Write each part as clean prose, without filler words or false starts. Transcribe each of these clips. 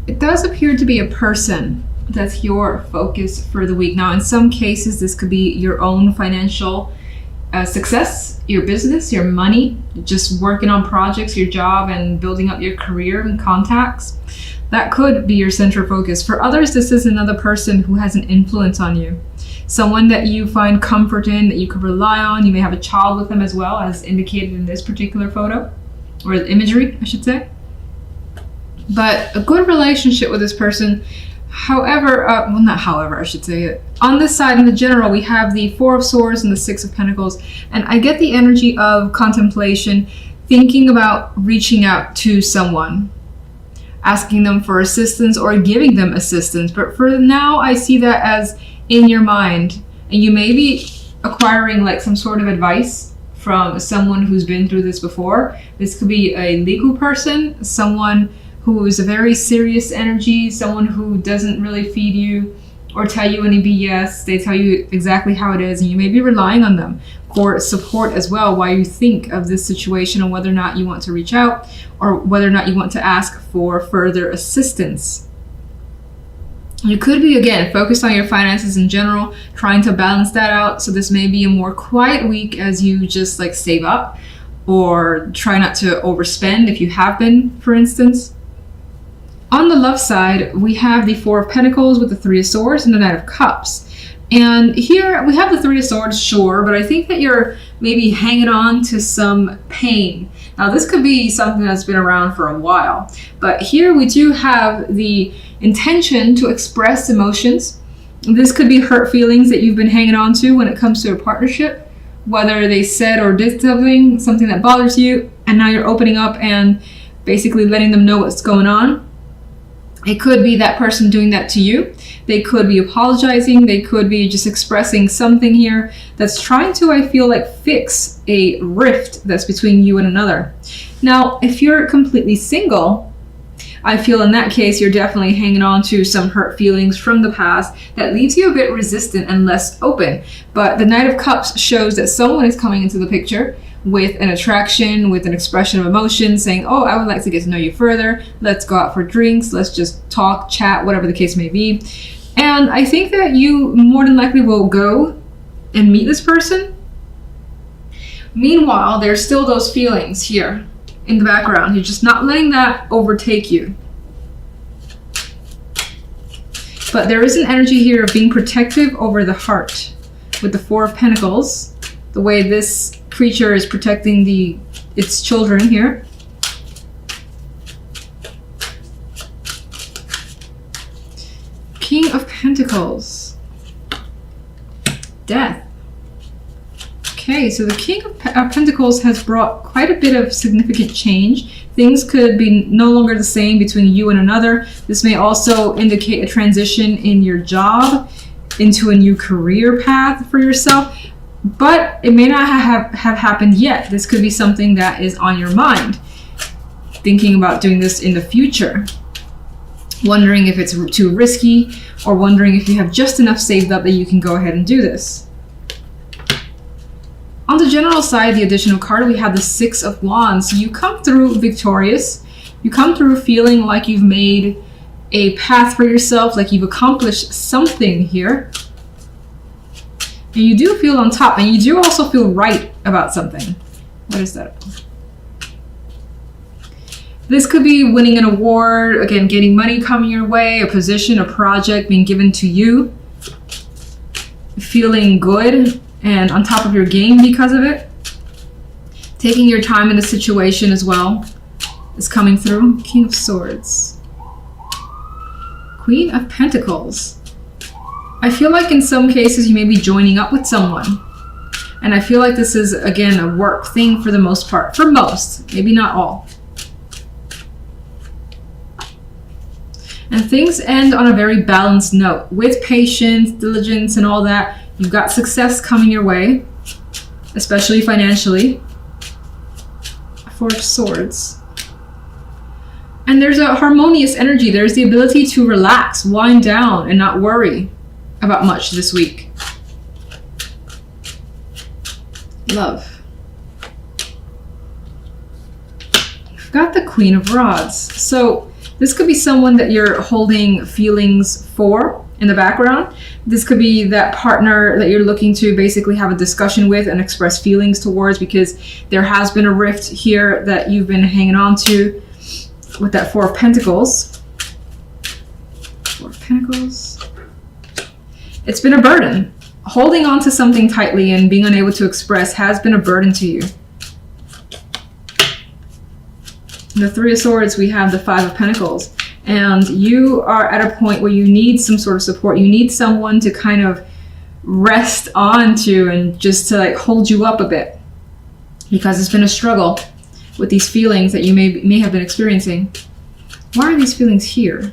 it does appear to be a person that's your focus for the week. Now, in some cases, this could be your own financial success, your business, your money, just working on projects, your job, and building up your career and contacts. That could be your central focus. For others, this is another person who has an influence on you. Someone that you find comfort in, that you could rely on. You may have a child with them as well, as indicated in this particular photo, or imagery, I should say. But a good relationship with this person. However, I should say it. On this side, in the general, we have the Four of Swords and the Six of Pentacles. And I get the energy of contemplation, thinking about reaching out to someone, asking them for assistance or giving them assistance. But for now, I see that as in your mind. And you may be acquiring like some sort of advice from someone who's been through this before. This could be a legal person, someone who is a very serious energy, someone who doesn't really feed you or tell you any BS. They tell you exactly how it is, and you may be relying on them for support as well while you think of this situation and whether or not you want to reach out or whether or not you want to ask for further assistance. You could be, again, focused on your finances in general, trying to balance that out. So this may be a more quiet week as you just like save up or try not to overspend if you have been, for instance. On the love side, we have the Four of Pentacles with the Three of Swords and the Knight of Cups. And here we have the Three of Swords, sure, but I think that you're maybe hanging on to some pain. Now, this could be something that's been around for a while, but here we do have the intention to express emotions. This could be hurt feelings that you've been hanging on to when it comes to a partnership, whether they said or did something that bothers you, and now you're opening up and basically letting them know what's going on. It could be that person doing that to you. They could be apologizing. They could be just expressing something here that's trying to, I feel like, fix a rift that's between you and another. Now, if you're completely single, I feel in that case, you're definitely hanging on to some hurt feelings from the past that leaves you a bit resistant and less open. But the Knight of Cups shows that someone is coming into the picture with an attraction, with an expression of emotion, saying, oh, I would like to get to know you further. Let's go out for drinks. Let's just talk, chat, whatever the case may be. And I think that you more than likely will go and meet this person. Meanwhile, there's still those feelings here in the background. You're just not letting that overtake you. But there is an energy here of being protective over the heart with the Four of Pentacles, the way this creature is protecting its children here. King of Pentacles. Death. Okay, so the King of Pentacles has brought quite a bit of significant change. Things could be no longer the same between you and another. This may also indicate a transition in your job into a new career path for yourself. But it may not have happened yet. This could be something that is on your mind. Thinking about doing this in the future. Wondering if it's too risky, or wondering if you have just enough saved up that you can go ahead and do this. On the general side, the additional card, we have the Six of Wands. So you come through victorious. You come through feeling like you've made a path for yourself, like you've accomplished something here. And you do feel on top, and you do also feel right about something. What is that? This could be winning an award, again, getting money coming your way, a position, a project being given to you. Feeling good and on top of your game because of it. Taking your time in the situation as well is coming through. King of Swords. Queen of Pentacles. I feel like in some cases you may be joining up with someone. And I feel like this is, again, a work thing for the most part. For most, maybe not all. And things end on a very balanced note. With patience, diligence, and all that, you've got success coming your way, especially financially. Four of Swords. And there's a harmonious energy. There's the ability to relax, wind down, and not worry about much this week. Love. We've got the Queen of Rods. So This could be someone that you're holding feelings for in the background. This could be that partner that you're looking to basically have a discussion with and express feelings towards, because there has been a rift here that you've been hanging on to with that Four of Pentacles. Four of Pentacles. It's been a burden. Holding on to something tightly and being unable to express has been a burden to you. The Three of Swords, we have the Five of Pentacles. And you are at a point where you need some sort of support. You need someone to kind of rest onto and just to like hold you up a bit. Because it's been a struggle with these feelings that you may have been experiencing. Why are these feelings here?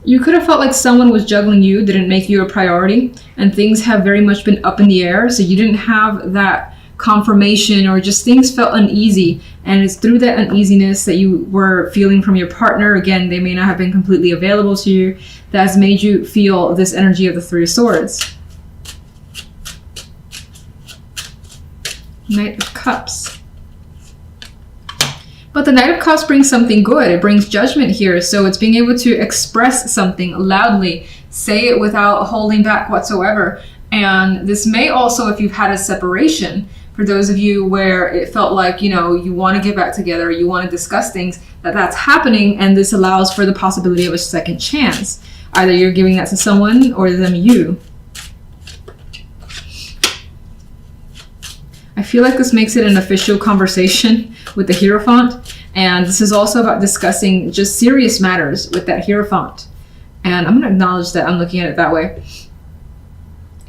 You could have felt like someone was juggling you, didn't make you a priority, and things have very much been up in the air, so you didn't have that confirmation, or just things felt uneasy, and it's through that uneasiness that you were feeling from your partner. Again, they may not have been completely available to you. That has made you feel this energy of the Three of Swords. Knight of Cups. But the Knight of Cups brings something good. It brings judgment here. So it's being able to express something loudly, say it without holding back whatsoever. And this may also, if you've had a separation, for those of you where it felt like, you know, you want to get back together, you want to discuss things, that's happening. And this allows for the possibility of a second chance. Either you're giving that to someone or them you. I feel like this makes it an official conversation with the Hierophant, and this is also about discussing just serious matters with that Hierophant. And I'm going to acknowledge that I'm looking at it that way.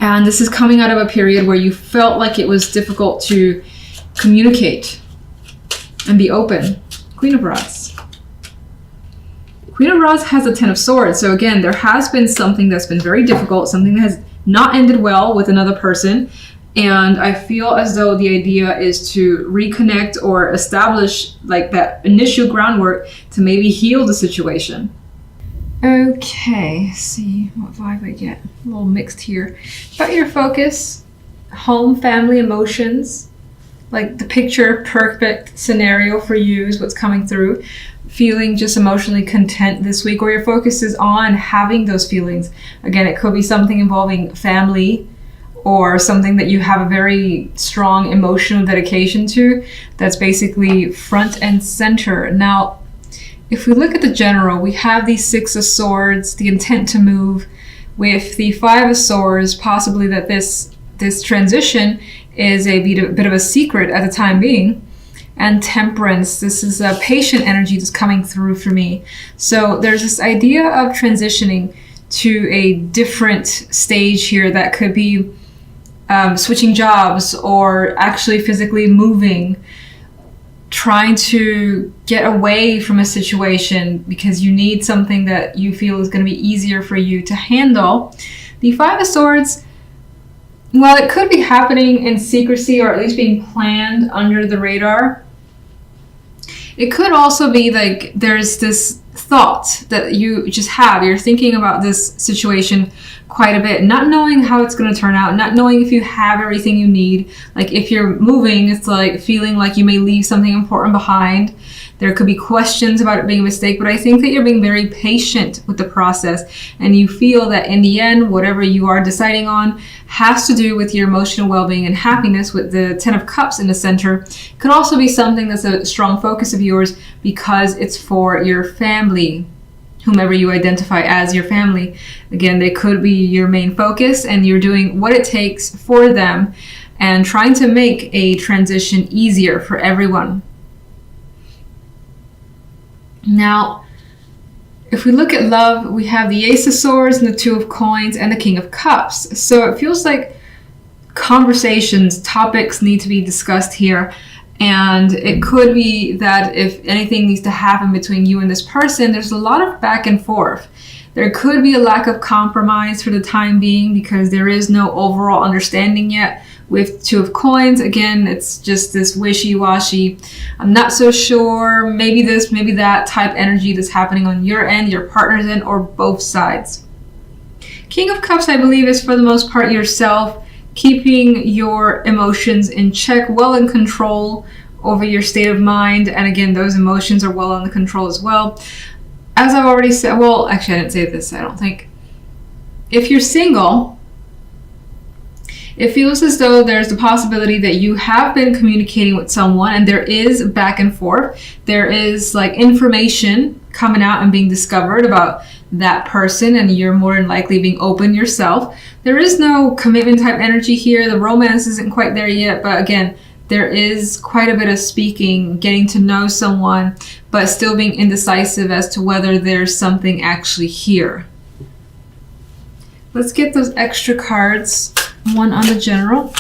And this is coming out of a period where you felt like it was difficult to communicate and be open. Queen of Rods. Queen of Rods has a Ten of Swords. So again, there has been something that's been very difficult, something that has not ended well with another person. And I feel as though the idea is to reconnect or establish like that initial groundwork to maybe heal the situation. Okay, see what vibe I get. A little mixed here. About your focus, home, family, emotions. Like the picture perfect scenario for you is what's coming through. Feeling just emotionally content this week, or your focus is on having those feelings. Again, it could be something involving family, or something that you have a very strong emotional dedication to, that's basically front and center. Now, if we look at the general, we have the Six of Swords, the intent to move, with the Five of Swords, possibly that this transition is a bit of a secret at the time being. And Temperance, this is a patient energy that's coming through for me. So there's this idea of transitioning to a different stage here that could be switching jobs, or actually physically moving, trying to get away from a situation because you need something that you feel is going to be easier for you to handle. The Five of Swords, while it could be happening in secrecy, or at least being planned under the radar, it could also be like there's this thought that you just have. You're thinking about this situation quite a bit, not knowing how it's going to turn out, not knowing if you have everything you need. Like if you're moving, it's like feeling like you may leave something important behind. There could be questions about it being a mistake, but I think that you're being very patient with the process, and you feel that in the end, whatever you are deciding on has to do with your emotional well-being and happiness, with the Ten of Cups in the center. It could also be something that's a strong focus of yours because it's for your family, whomever you identify as your family. Again, they could be your main focus, and you're doing what it takes for them and trying to make a transition easier for everyone. Now, if we look at love, we have the Ace of Swords and the Two of Coins and the King of Cups. So it feels like conversations, topics need to be discussed here. And it could be that if anything needs to happen between you and this person, there's a lot of back and forth. There could be a lack of compromise for the time being because there is no overall understanding yet. With Two of Coins, again, it's just this wishy-washy, I'm not so sure, maybe this, maybe that type energy that's happening on your end, your partner's end, or both sides. King of Cups, I believe, is for the most part yourself keeping your emotions in check, well in control over your state of mind. And again, those emotions are well under control as well. As I've already said, well, actually I didn't say this, I don't think. If you're single, it feels as though there's the possibility that you have been communicating with someone and there is back and forth. There is like information coming out and being discovered about that person, and you're more than likely being open yourself. There is no commitment type energy here. The romance isn't quite there yet, but again, there is quite a bit of speaking, getting to know someone, but still being indecisive as to whether there's something actually here. Let's get those extra cards. One on the general.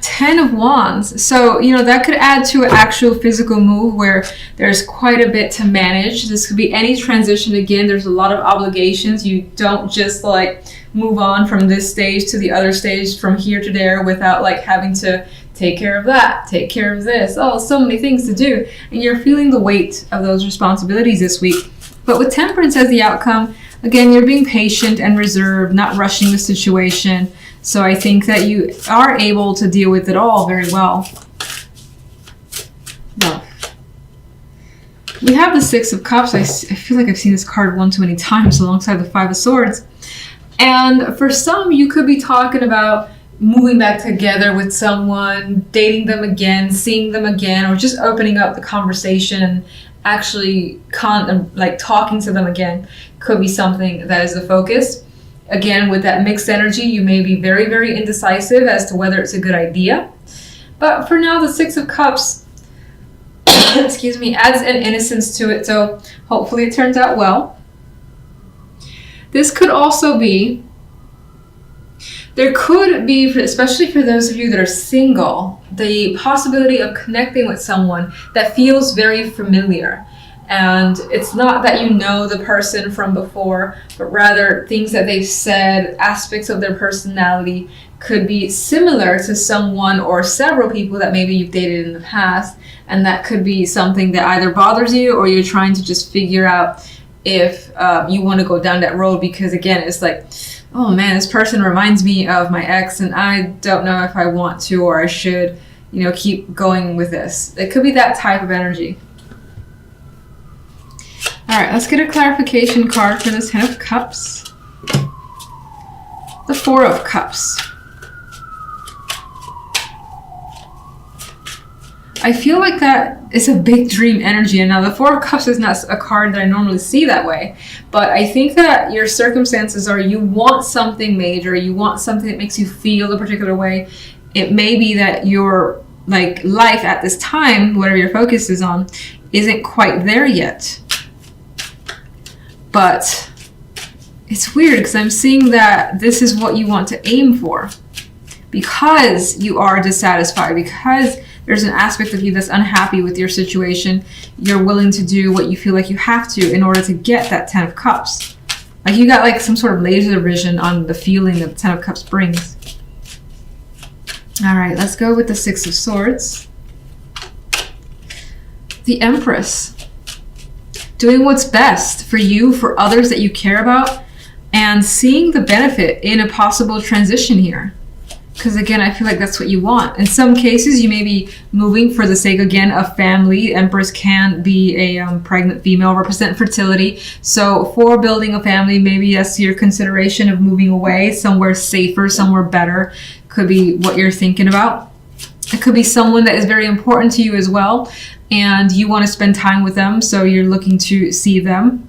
10 of Wands. So, that could add to an actual physical move where there's quite a bit to manage. This could be any transition. Again, there's a lot of obligations. You don't just like move on from this stage to the other stage, from here to there, without like having to take care of that, take care of this. Oh, so many things to do. And you're feeling the weight of those responsibilities this week. But with Temperance as the outcome, again, you're being patient and reserved, not rushing the situation. So I think that you are able to deal with it all very well. Well, we have the Six of Cups. I feel like I've seen this card one too many times alongside the Five of Swords. And for some, you could be talking about moving back together with someone, dating them again, seeing them again, or just opening up the conversation and actually talking to them again. Could be something that is the focus. Again, with that mixed energy, you may be very, very indecisive as to whether it's a good idea. But for now, the Six of Cups, excuse me, adds an innocence to it. So hopefully it turns out well. This could also be, there could be, especially for those of you that are single, the possibility of connecting with someone that feels very familiar. And it's not that you know the person from before, but rather things that they've said, aspects of their personality could be similar to someone or several people that maybe you've dated in the past. And that could be something that either bothers you or you're trying to just figure out if you want to go down that road. Because again, it's like, oh man, this person reminds me of my ex and I don't know if I want to or I should, keep going with this. It could be that type of energy. All right, let's get a clarification card for this Ten of Cups. The Four of Cups. I feel like that is a big dream energy. And now the Four of Cups is not a card that I normally see that way. But I think that your circumstances are you want something major. You want something that makes you feel a particular way. It may be that your life at this time, whatever your focus is on, isn't quite there yet. But it's weird because I'm seeing that this is what you want to aim for because you are dissatisfied, because there's an aspect of you that's unhappy with your situation. You're willing to do what you feel like you have to in order to get that Ten of Cups. Like you got some sort of laser vision on the feeling that the Ten of Cups brings. All right, let's go with the Six of Swords. The Empress. Doing what's best for you, for others that you care about, and seeing the benefit in a possible transition here. Because again, I feel like that's what you want. In some cases, you may be moving for the sake, again, of family. Empress can be a pregnant female, represent fertility. So for building a family, maybe that's your consideration of moving away, somewhere safer, somewhere better. Could be what you're thinking about. It could be someone that is very important to you as well, and you want to spend time with them, so you're looking to see them.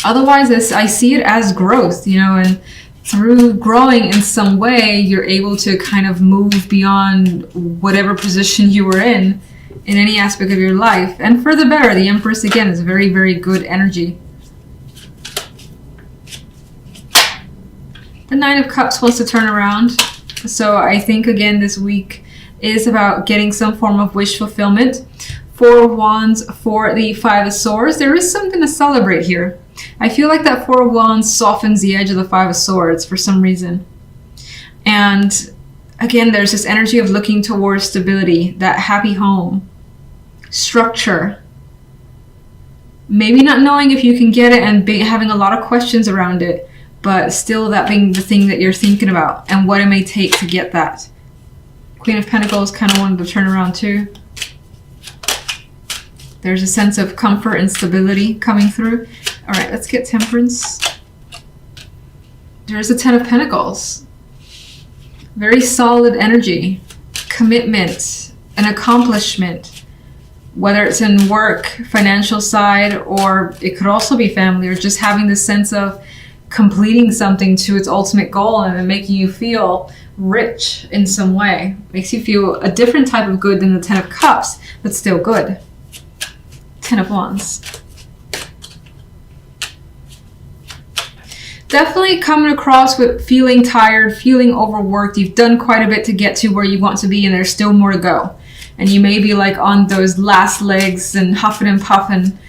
Otherwise, I see it as growth, and through growing in some way, you're able to kind of move beyond whatever position you were in any aspect of your life. And for the better, the Empress, again, is very, very good energy. The Nine of Cups wants to turn around. So I think, again, this week is about getting some form of wish fulfillment. Four of Wands for the Five of Swords. There is something to celebrate here. I feel like that Four of Wands softens the edge of the Five of Swords for some reason. And again, there's this energy of looking towards stability, that happy home, structure. maybe not knowing if you can get it and having a lot of questions around it, but still that being the thing that you're thinking about and what it may take to get that. Queen of Pentacles kind of wanted to turn around too. There's a sense of comfort and stability coming through. All right, let's get Temperance. There's a Ten of Pentacles. Very solid energy, commitment, an accomplishment, whether it's in work, financial side, or it could also be family, or just having this sense of completing something to its ultimate goal and making you feel rich in some way. Makes you feel a different type of good than the Ten of Cups, but still good. Ten of Wands. Definitely coming across with feeling tired, feeling overworked. You've done quite a bit to get to where you want to be, and there's still more to go. And you may be like on those last legs and huffing and puffing,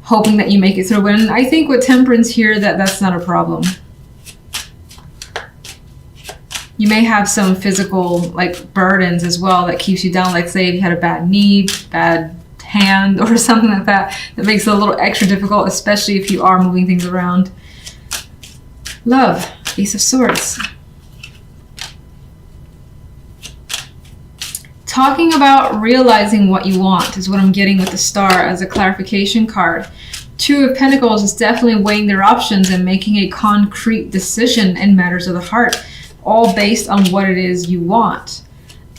hoping that you make it through. And I think with Temperance here, that's not a problem. You may have some physical like burdens as well that keeps you down. Like say if you had a bad knee, bad hand, or something like that, that makes it a little extra difficult, especially if you are moving things around. Love, Ace of Swords. Talking about realizing what you want is what I'm getting with the Star as a clarification card. Two of Pentacles is definitely weighing their options and making a concrete decision in matters of the heart, all based on what it is you want.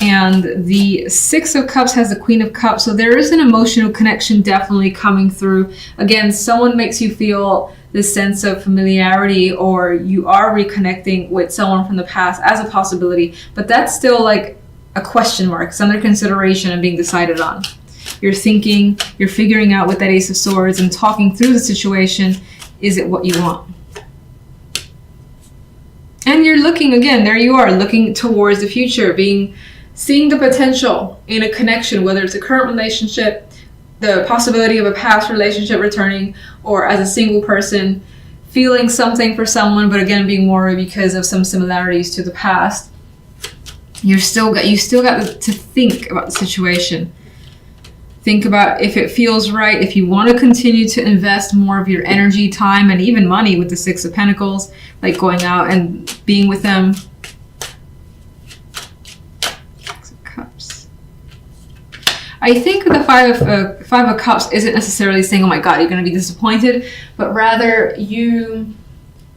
And the Six of Cups has the Queen of Cups, so there is an emotional connection definitely coming through. Again, someone makes you feel this sense of familiarity, or you are reconnecting with someone from the past as a possibility, but that's still like a question mark. It's under consideration and being decided on. You're thinking, you're figuring out with that Ace of Swords and talking through the situation, is it what you want? And you're looking, again, there you are, looking towards the future, seeing the potential in a connection, whether it's a current relationship, the possibility of a past relationship returning, or as a single person, feeling something for someone, but again, being worried because of some similarities to the past. You still got to think about the situation. Think about if it feels right, if you want to continue to invest more of your energy, time, and even money with the Six of Pentacles, like going out and being with them. Six of Cups. I think the Five of Cups isn't necessarily saying, oh my God, you're going to be disappointed, but rather you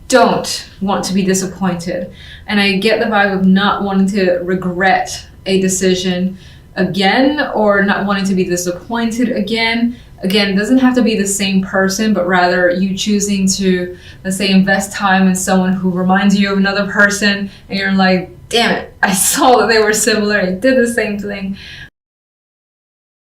don't want to be disappointed. And I get the vibe of not wanting to regret a decision again, or not wanting to be disappointed again. Again, it doesn't have to be the same person, but rather you choosing to, let's say, invest time in someone who reminds you of another person, and you're like, damn it, I saw that they were similar, I did the same thing,